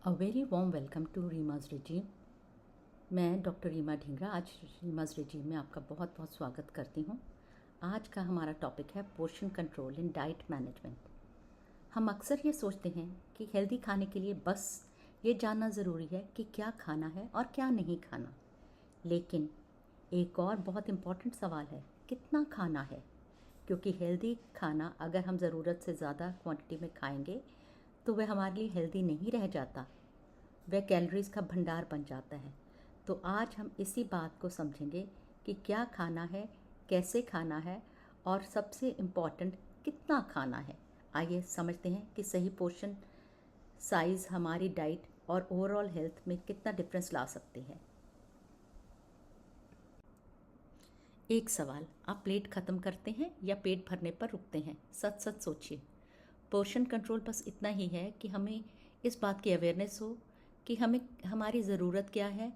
A very warm welcome to Reema's regime. मैं doctor Reema Dhingra आज Reema's regime में आपका बहुत बहुत स्वागत करती हूँ। आज का हमारा टॉपिक है portion control in diet management. हम अक्सर ये सोचते हैं कि हेल्दी खाने के लिए बस ये जानना ज़रूरी है कि क्या खाना है और क्या नहीं खाना, लेकिन एक और बहुत इम्पॉर्टेंट सवाल है, कितना खाना है। क्योंकि हेल्दी खाना अगर हम ज़रूरत से ज़्यादा क्वांटिटी में खाएंगे तो वह हमारे लिए हेल्दी नहीं रह जाता, वह कैलोरीज़ का भंडार बन जाता है। तो आज हम इसी बात को समझेंगे कि क्या खाना है, कैसे खाना है और सबसे इम्पॉर्टेंट कितना खाना है। आइए समझते हैं कि सही पोर्शन साइज़ हमारी डाइट और ओवरऑल हेल्थ में कितना डिफरेंस ला सकते हैं। एक सवाल, आप प्लेट ख़त्म करते हैं या पेट भरने पर रुकते हैं? सच सच सोचिए। पोर्शन कंट्रोल बस इतना ही है कि हमें इस बात की अवेयरनेस हो कि हमें हमारी ज़रूरत क्या है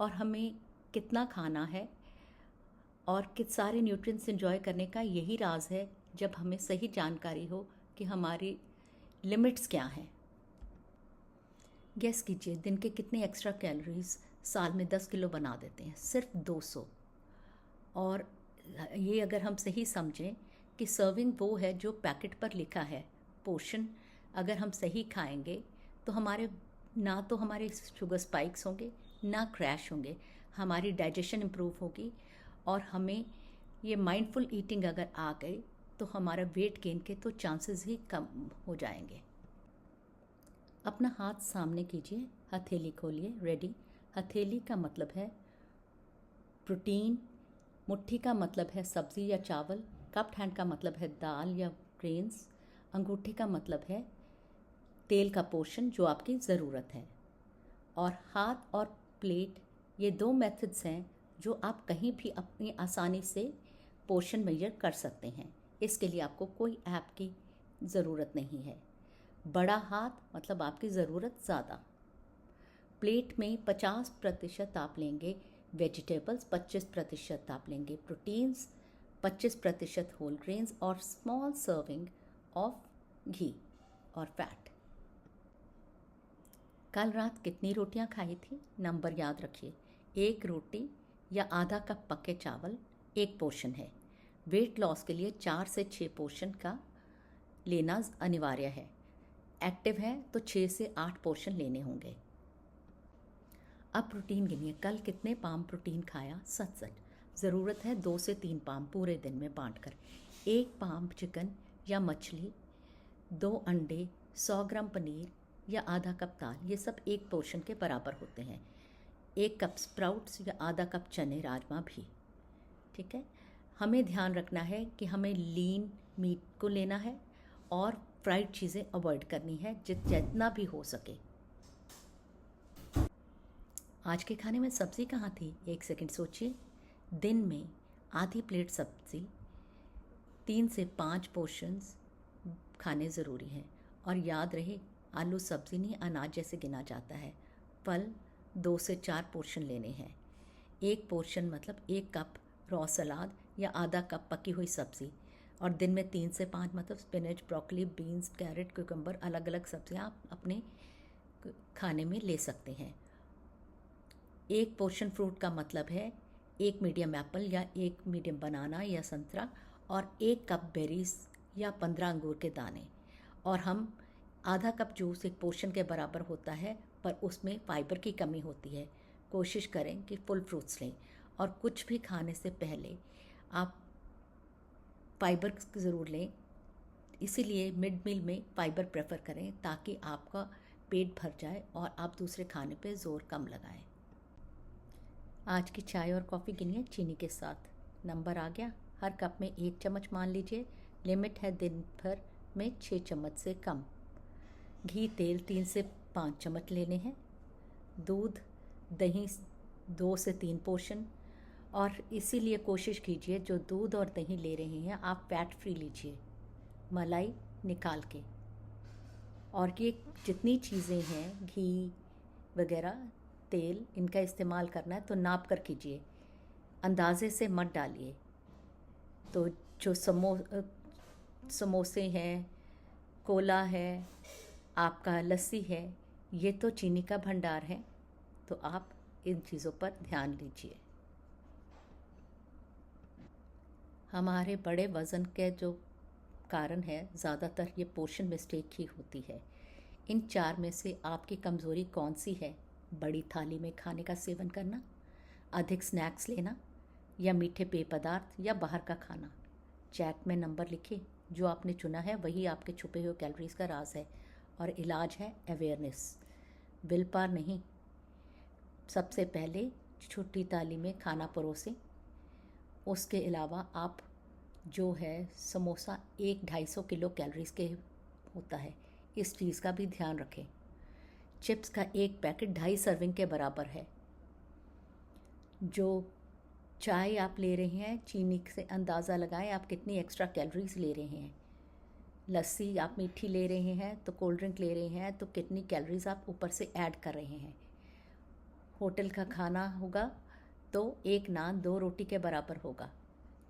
और हमें कितना खाना है, और किस सारे न्यूट्रिएंट्स एंजॉय करने का यही राज है जब हमें सही जानकारी हो कि हमारी लिमिट्स क्या हैं। गैस कीजिए, दिन के कितने एक्स्ट्रा कैलोरीज साल में 10 किलो बना देते हैं? सिर्फ 200। और ये अगर हम सही समझें कि सर्विंग वो है जो पैकेट पर लिखा है, पोर्शन अगर हम सही खाएंगे तो ना तो हमारे शुगर स्पाइक्स होंगे, ना क्रैश होंगे, हमारी डाइजेशन इम्प्रूव होगी, और हमें ये माइंडफुल ईटिंग अगर आ गई तो हमारा वेट गेन के तो चांसेस ही कम हो जाएंगे। अपना हाथ सामने कीजिए, हथेली खोलिए, रेडी। हथेली का मतलब है प्रोटीन, मुट्ठी का मतलब है सब्ज़ी या चावल, कप्ड हैंड का मतलब है दाल या ग्रेन्स, अंगूठे का मतलब है तेल का पोर्शन जो आपकी ज़रूरत है। और हाथ और प्लेट, ये दो मेथड्स हैं जो आप कहीं भी अपनी आसानी से पोर्शन मेजर कर सकते हैं। इसके लिए आपको कोई ऐप की ज़रूरत नहीं है। बड़ा हाथ मतलब आपकी ज़रूरत ज़्यादा। प्लेट में 50% आप लेंगे वेजिटेबल्स, 25% आप लेंगे प्रोटीन्स, 25% होल ग्रेन्स और स्मॉल सर्विंग ऑफ घी और फैट। कल रात कितनी रोटियां खाई थी? नंबर याद रखिए, 1 रोटी या आधा कप पके चावल एक पोर्शन है। वेट लॉस के लिए 4 से 6 पोर्शन का लेना अनिवार्य है। एक्टिव है तो 6 से 8 पोर्शन लेने होंगे। अब प्रोटीन गिनिए, कल कितने पाम प्रोटीन खाया? सच सच। ज़रूरत है 2 से 3 पाम पूरे दिन में बांटकर। 1 पाम चिकन या मछली, 2 अंडे, 100 ग्राम पनीर या आधा कप दाल, ये सब एक पोर्शन के बराबर होते हैं। 1 कप स्प्राउट्स या आधा कप चने राजमा भी। ठीक है। हमें ध्यान रखना है कि हमें लीन मीट को लेना है और फ्राइड चीज़ें अवॉइड करनी है जितना भी हो सके। आज के खाने में सब्ज़ी कहाँ थी? 1 सेकंड सोचिए। दिन में आधी प्लेट सब्ज़ी, 3 से 5 पोर्शंस खाने ज़रूरी हैं। और याद रहे, आलू सब्ज़ी नहीं, अनाज जैसे गिना जाता है। फल 2 से 4 पोर्शन लेने हैं। 1 पोर्शन मतलब 1 कप रॉ सलाद या आधा कप पकी हुई सब्ज़ी। और दिन में 3 से 5 मतलब spinach, broccoli, beans, carrot, cucumber, अलग अलग सब्जियां आप अपने खाने में ले सकते हैं। 1 पोर्शन फ्रूट का मतलब है 1 मीडियम एप्पल या 1 मीडियम बनाना या संतरा, और 1 कप बेरीज या 15 अंगूर के दाने। और हम आधा कप जूस 1 पोर्शन के बराबर होता है, पर उसमें फाइबर की कमी होती है। कोशिश करें कि फुल फ्रूट्स लें, और कुछ भी खाने से पहले आप फाइबर ज़रूर लें। इसीलिए मिड मील में फाइबर प्रेफर करें ताकि आपका पेट भर जाए और आप दूसरे खाने पे ज़ोर कम लगाएं। आज की चाय और कॉफ़ी गिनिए चीनी के साथ। नंबर आ गया। हर कप में 1 चम्मच मान लीजिए। लिमिट है दिन भर में 6 चम्मच से कम। घी तेल 3 से 5 चम्मच लेने हैं। दूध दही 2 से 3 पोर्शन। और इसीलिए कोशिश कीजिए जो दूध और दही ले रहे हैं आप फैट फ्री लीजिए, मलाई निकाल के। और ये जितनी चीज़ें हैं, घी वगैरह, तेल, इनका इस्तेमाल करना है तो नाप कर कीजिए, अंदाज़े से मत डालिए। तो जो समोसे हैं, कोला है, आपका लस्सी है, ये तो चीनी का भंडार है, तो आप इन चीज़ों पर ध्यान दीजिए। हमारे बड़े वज़न के जो कारण है, ज़्यादातर ये पोर्शन मिस्टेक ही होती है। इन 4 में से आपकी कमज़ोरी कौन सी है? बड़ी थाली में खाने का सेवन करना, अधिक स्नैक्स लेना, या मीठे पेय पदार्थ, या बाहर का खाना? चैट में नंबर लिखिए। जो आपने चुना है वही आपके छुपे हुए कैलोरीज का राज है, और इलाज है अवेयरनेस, विल पावर नहीं। सबसे पहले छोटी थाली में खाना परोसें। उसके अलावा आप जो है समोसा 1-250 किलो कैलोरीज के होता है, इस चीज़ का भी ध्यान रखें। चिप्स का एक पैकेट 2.5 सर्विंग के बराबर है। जो चाय आप ले रहे हैं, चीनी से अंदाज़ा लगाएं आप कितनी एक्स्ट्रा कैलोरीज ले रहे हैं। लस्सी आप मीठी ले रहे हैं, तो कोल्ड ड्रिंक ले रहे हैं, तो कितनी कैलोरीज आप ऊपर से ऐड कर रहे हैं। होटल का खाना होगा तो 1 नान 2 रोटी के बराबर होगा।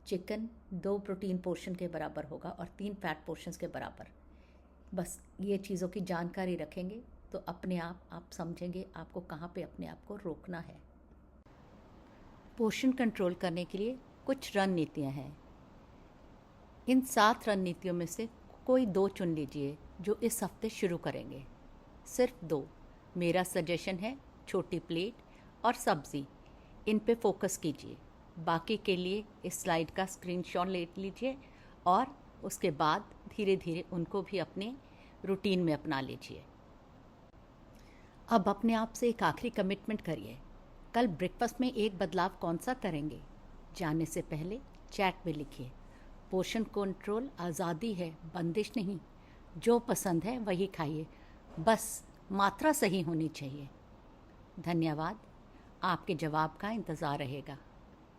चिकन 2 प्रोटीन पोर्शन के बराबर होगा और 3 फैट पोर्शंस के बराबर। बस ये चीज़ों की जानकारी रखेंगे तो अपने आप समझेंगे आपको कहाँ पे अपने आप को रोकना है। पोषण कंट्रोल करने के लिए कुछ रणनीतियाँ हैं। इन 7 रणनीतियों में से कोई 2 चुन लीजिए जो इस हफ्ते शुरू करेंगे। सिर्फ 2। मेरा सजेशन है छोटी प्लेट और सब्ज़ी, इन पे फोकस कीजिए। बाकी के लिए इस स्लाइड का स्क्रीनशॉट ले लीजिए और उसके बाद धीरे धीरे उनको भी अपने रूटीन में अपना लीजिए। अब अपने आप से एक आखिरी कमिटमेंट करिए। कल ब्रेकफास्ट में एक बदलाव कौन सा करेंगे? जाने से पहले चैट में लिखिए। पोषण कंट्रोल आज़ादी है, बंदिश नहीं। जो पसंद है वही खाइए, बस मात्रा सही होनी चाहिए। धन्यवाद। आपके जवाब का इंतज़ार रहेगा।